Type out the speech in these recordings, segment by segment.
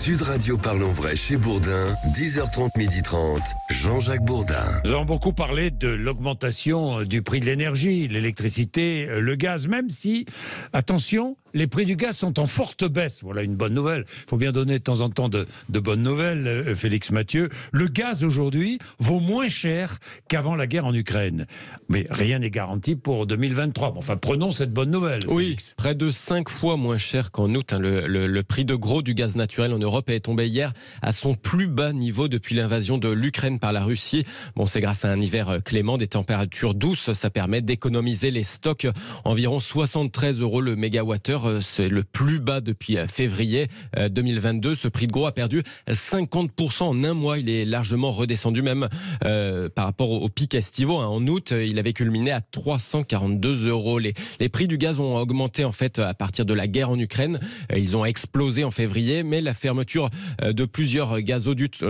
Sud Radio Parlons Vrai chez Bourdin, 10h30, 12h30, Jean-Jacques Bourdin. Nous avons beaucoup parlé de l'augmentation du prix de l'énergie, l'électricité, le gaz, même si, attention, les prix du gaz sont en forte baisse. Voilà une bonne nouvelle. Il faut bien donner de temps en temps de bonnes nouvelles, Félix Mathieu. Le gaz aujourd'hui vaut moins cher qu'avant la guerre en Ukraine. Mais rien n'est garanti pour 2023. Bon, enfin, prenons cette bonne nouvelle. Oui, Félix. près de 5 fois moins cher qu'en août. Le prix de gros du gaz naturel en Europe est tombé hier à son plus bas niveau depuis l'invasion de l'Ukraine par la Russie. Bon, c'est grâce à un hiver clément, des températures douces. Ça permet d'économiser les stocks. Environ 73 € le mégawattheure. C'est le plus bas depuis février 2022. Ce prix de gros a perdu 50% en un mois. Il est largement redescendu même par rapport au pic estivaux. En août, il avait culminé à 342 €. Les prix du gaz ont augmenté en fait à partir de la guerre en Ukraine. Ils ont explosé en février, mais la fermeture de plusieurs gazoducs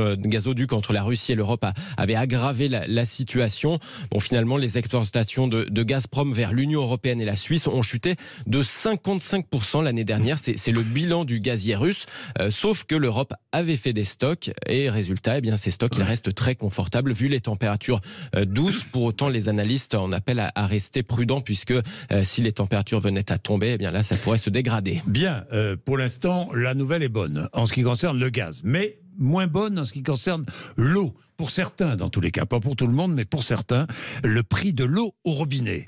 entre la Russie et l'Europe avait aggravé la situation. Bon, finalement, les exportations de Gazprom vers l'Union européenne et la Suisse ont chuté de 55% l'année dernière. C'est le bilan du gazier russe, sauf que l'Europe avait fait des stocks et résultat, ces stocks ils restent très confortables vu les températures douces. Pour autant, les analystes en appellent à rester prudents puisque si les températures venaient à tomber, là, ça pourrait se dégrader. Bien, pour l'instant, la nouvelle est bonne en ce qui concerne le gaz, mais moins bonne en ce qui concerne l'eau. Pour certains, dans tous les cas, pas pour tout le monde, mais pour certains, le prix de l'eau au robinet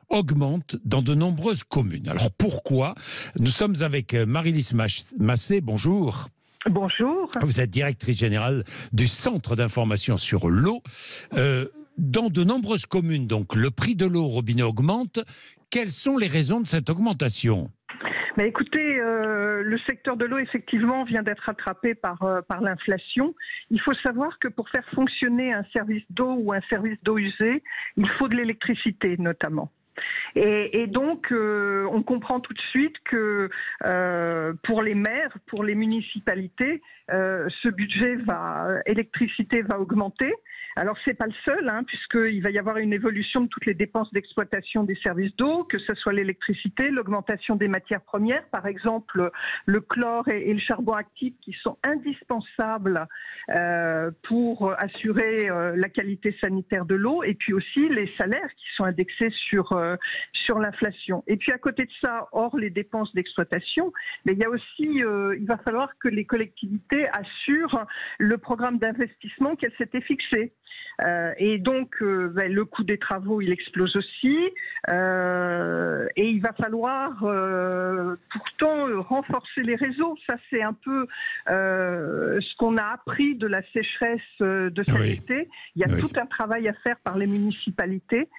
augmente dans de nombreuses communes. Alors pourquoi? Nous sommes avec Marie-Lise Massé, bonjour. Bonjour. Vous êtes directrice générale du Centre d'information sur l'eau. Dans de nombreuses communes, donc, le prix de l'eau au robinet augmente. Quelles sont les raisons de cette augmentation ? Écoutez, le secteur de l'eau, effectivement, vient d'être rattrapé par l'inflation. Il faut savoir que pour faire fonctionner un service d'eau ou un service d'eau usée, il faut de l'électricité, notamment. Et donc, on comprend tout de suite que pour les maires, pour les municipalités, ce budget électricité va augmenter. Alors, c'est pas le seul, puisqu'il va y avoir une évolution de toutes les dépenses d'exploitation des services d'eau, que ce soit l'électricité, l'augmentation des matières premières, par exemple le chlore et le charbon actif, qui sont indispensables pour assurer la qualité sanitaire de l'eau, et puis aussi les salaires qui sont indexés sur l'inflation. Et puis à côté de ça, hors les dépenses d'exploitation, mais il y a aussi, il va falloir que les collectivités assurent le programme d'investissement qu'elles s'étaient fixé. Et donc, le coût des travaux, il explose aussi. Et il va falloir pourtant renforcer les réseaux. Ça, c'est un peu ce qu'on a appris de la sécheresse de cet été. Il y a tout un travail à faire par les municipalités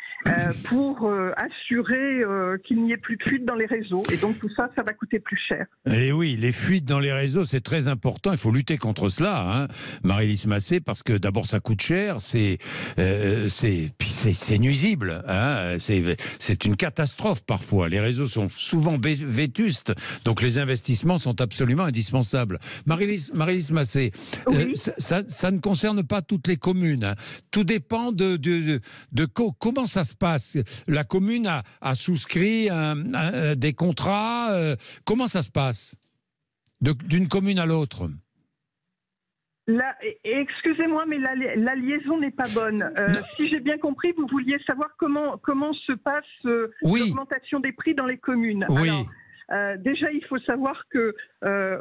pour assurer qu'il n'y ait plus de fuites dans les réseaux. Et donc, tout ça, ça va coûter plus cher. Et oui, les fuites dans les réseaux, c'est très important. Il faut lutter contre cela, Marie-Lise Massé, parce que d'abord, ça coûte cher. C'est nuisible. C'est une catastrophe parfois. Les réseaux sont souvent vétustes, donc les investissements sont absolument indispensables. Marie-Lise Massé, ça ne concerne pas toutes les communes. Tout dépend de comment ça se passe. La commune a souscrit des contrats. Comment ça se passe d'une commune à l'autre? Excusez-moi, mais la liaison n'est pas bonne. Si j'ai bien compris, vous vouliez savoir comment se passe l'augmentation des prix dans les communes. Oui. Alors, déjà, il faut savoir que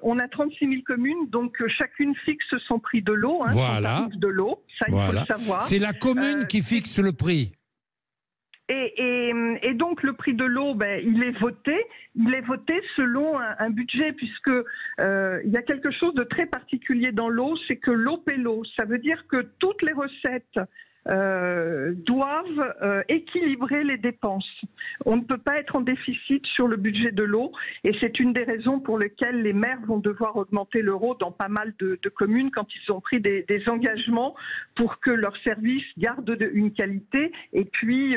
on a 36 000 communes, donc chacune fixe son prix de l'eau, son tarif de l'eau. Ça, il faut le savoir. C'est la commune qui fixe le prix. Et donc le prix de l'eau, il est voté. Il est voté selon un budget, puisque il y a quelque chose de très particulier dans l'eau, c'est que l'eau paie l'eau. Ça veut dire que toutes les recettes doivent équilibrer les dépenses. On ne peut pas être en déficit sur le budget de l'eau, et c'est une des raisons pour lesquelles les maires vont devoir augmenter l'euro dans pas mal de communes quand ils ont pris des engagements pour que leurs services gardent une qualité et puis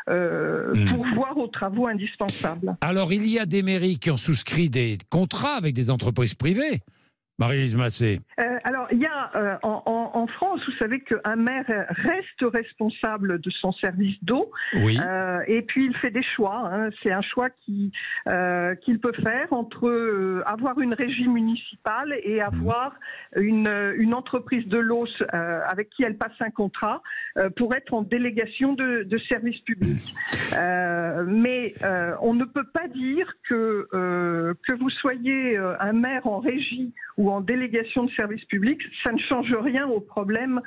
pourvoir aux travaux indispensables. Alors, il y a des mairies qui ont souscrit des contrats avec des entreprises privées. Marie-Lise Massé. Alors, il y a en France, vous savez qu'un maire reste responsable de son service d'eau. Oui. Et puis, il fait des choix. Hein. C'est un choix qu'il peut faire entre avoir une régie municipale et avoir une entreprise de l'eau avec qui elle passe un contrat pour être en délégation de service public. Mais on ne peut pas dire que vous soyez un maire en régie ou en délégation de service public, ça ne change rien au problème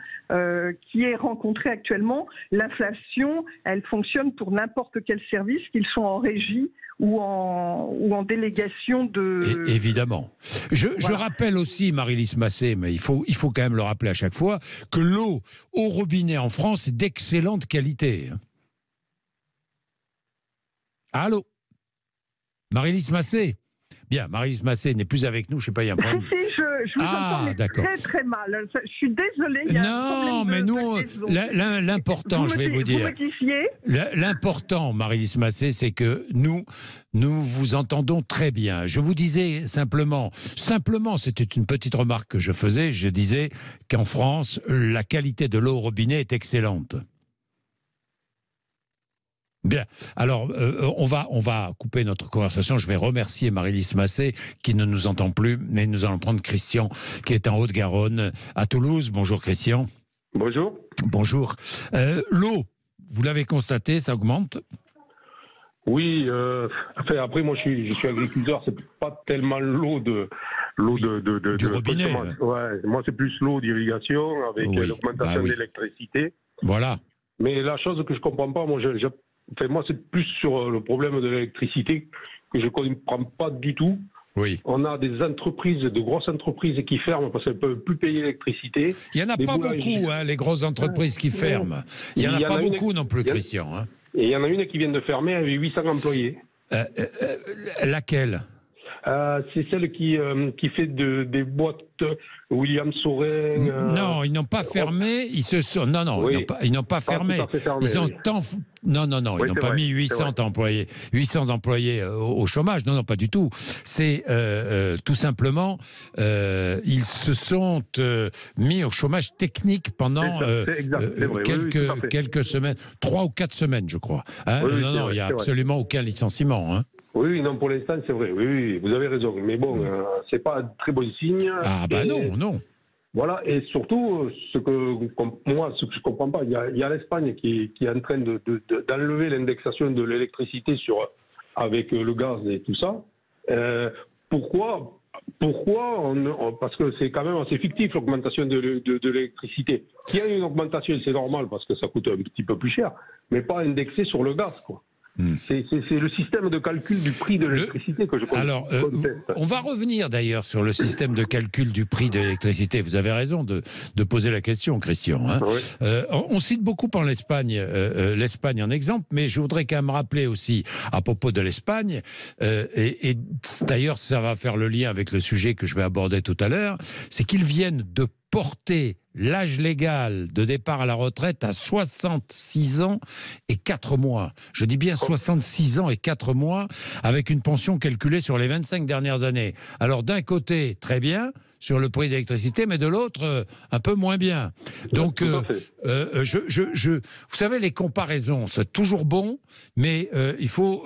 qui est rencontré actuellement. L'inflation, elle fonctionne pour n'importe quel service, qu'ils soient en régie ou en délégation de... Évidemment. Je rappelle aussi, Marie-Lise Massé, mais il faut quand même le rappeler à chaque fois, que l'eau au robinet en France est d'excellente qualité. Allô, Marie-Lise Massé? Bien, Marie-Lise Massé n'est plus avec nous, je ne sais pas, il y a un problème. Si, je vous entends mais très très mal. Je suis désolée, il y a un problème nous, l'important, je vais vous dire. L'important, Marie-Lise Massé, c'est que nous vous entendons très bien. Je vous disais simplement, c'était une petite remarque que je faisais, je disais qu'en France, la qualité de l'eau au robinet est excellente. Bien, alors on va couper notre conversation. Je vais remercier Marie-Lise Massé qui ne nous entend plus, mais nous allons prendre Christian qui est en Haute-Garonne, à Toulouse. Bonjour Christian. Bonjour. Bonjour. L'eau, vous l'avez constaté, ça augmente? Oui, après moi je suis agriculteur, c'est pas tellement l'eau du robinet. Ouais, moi c'est plus l'eau d'irrigation avec l'augmentation de l'électricité. Voilà. Mais la chose que je comprends pas, moi moi, c'est plus sur le problème de l'électricité que je ne comprends pas du tout. Oui. On a des entreprises, de grosses entreprises qui ferment parce qu'elles ne peuvent plus payer l'électricité. Il n'y en a pas beaucoup, hein, les grosses entreprises qui ferment. Il n'y en a pas beaucoup non plus, Christian. Hein. Et il y en a une qui vient de fermer avec 800 employés. Laquelle? C'est celle qui fait des boîtes William Saurin. Non, ils n'ont pas fermé. Ils se sont. Non, oui. ils n'ont pas fermé. Ils ont Non, ils n'ont pas mis 800 employés. 800 employés au chômage. Non, pas du tout. C'est tout simplement, ils se sont mis au chômage technique pendant quelques semaines, 3 ou 4 semaines, je crois. Hein, il n'y a absolument aucun licenciement. Hein. Oui, non, pour l'instant, c'est vrai. Oui, vous avez raison. Mais bon, c'est pas un très bon signe. Ah, non. Voilà, et surtout, ce que je comprends pas, il y a l'Espagne qui est en train d'enlever l'indexation de l'électricité avec le gaz et tout ça. Pourquoi parce que c'est quand même assez fictif l'augmentation de l'électricité. Qu'il y a une augmentation, c'est normal parce que ça coûte un petit peu plus cher, mais pas indexé sur le gaz, quoi. C'est le système de calcul du prix de l'électricité que je conteste. Alors, on va revenir d'ailleurs sur le système de calcul du prix de l'électricité. Vous avez raison de poser la question, Christian. Hein. Oui. On cite beaucoup en l'Espagne en exemple, mais je voudrais quand même rappeler aussi à propos de l'Espagne, et d'ailleurs ça va faire le lien avec le sujet que je vais aborder tout à l'heure, c'est qu'ils viennent de porter l'âge légal de départ à la retraite à 66 ans et 4 mois. Je dis bien 66 ans et 4 mois, avec une pension calculée sur les 25 dernières années. Alors d'un côté, très bien, sur le prix de l'électricité, mais de l'autre, un peu moins bien. Donc, vous savez, les comparaisons, c'est toujours bon, mais il faut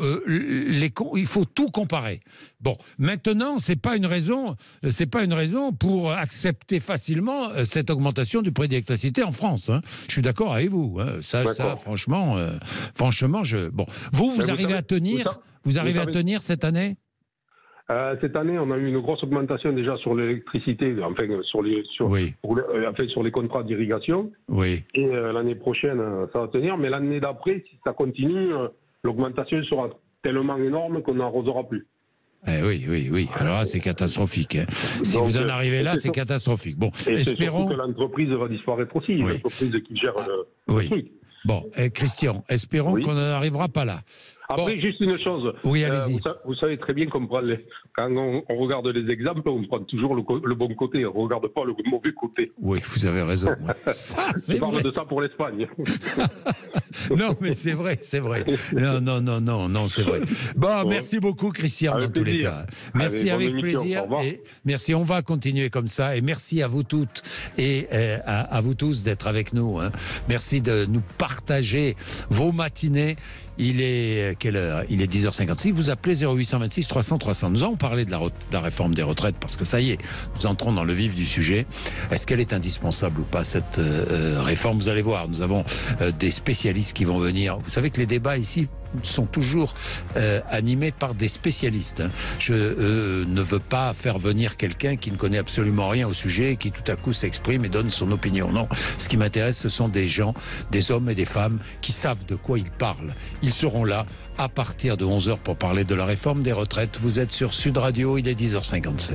tout comparer. Bon, maintenant, c'est pas une raison pour accepter facilement cette augmentation du prix de l'électricité en France. Hein. Je suis d'accord avec vous. Hein. Ça, franchement, bon, vous arrivez à tenir, à tenir cette année? Cette année, on a eu une grosse augmentation déjà sur l'électricité, enfin sur les contrats d'irrigation. Oui. Et l'année prochaine, ça va tenir. Mais l'année d'après, si ça continue, l'augmentation sera tellement énorme qu'on n'arrosera plus. Oui. Alors là, c'est catastrophique. Hein. Si vous en arrivez là, c'est catastrophique. Bon, espérons que l'entreprise va disparaître aussi, l'entreprise qui gère le truc. Bon, Christian, espérons qu'on n'en arrivera pas là. Après, juste une chose. Oui, allez-y. Vous savez très bien qu'on prend quand on regarde les exemples, on prend toujours le bon côté, on ne regarde pas le mauvais côté. Oui, vous avez raison. Ça, c'est Je parle vrai. de ça pour l'Espagne. Non, mais c'est vrai. Non, c'est vrai. Bon, merci beaucoup, Christian, Avec dans tous les plaisir. cas. Merci, Allez, bonne avec émission. plaisir. Au revoir. Et merci, on va continuer comme ça. Et merci à vous toutes et à vous tous d'être avec nous. Hein. Merci de nous partager vos matinées. Il est quelle heure? Il est 10h56. Vous appelez 0826 300 300. Nous allons parler de la réforme des retraites parce que ça y est, nous entrons dans le vif du sujet. Est-ce qu'elle est indispensable ou pas, cette réforme? Vous allez voir, nous avons des spécialistes qui vont venir. Vous savez que les débats ici sont toujours animés par des spécialistes. Hein. Je ne veux pas faire venir quelqu'un qui ne connaît absolument rien au sujet et qui tout à coup s'exprime et donne son opinion. Non, ce qui m'intéresse, ce sont des gens, des hommes et des femmes qui savent de quoi ils parlent. Ils seront là à partir de 11h pour parler de la réforme des retraites. Vous êtes sur Sud Radio, il est 10h57.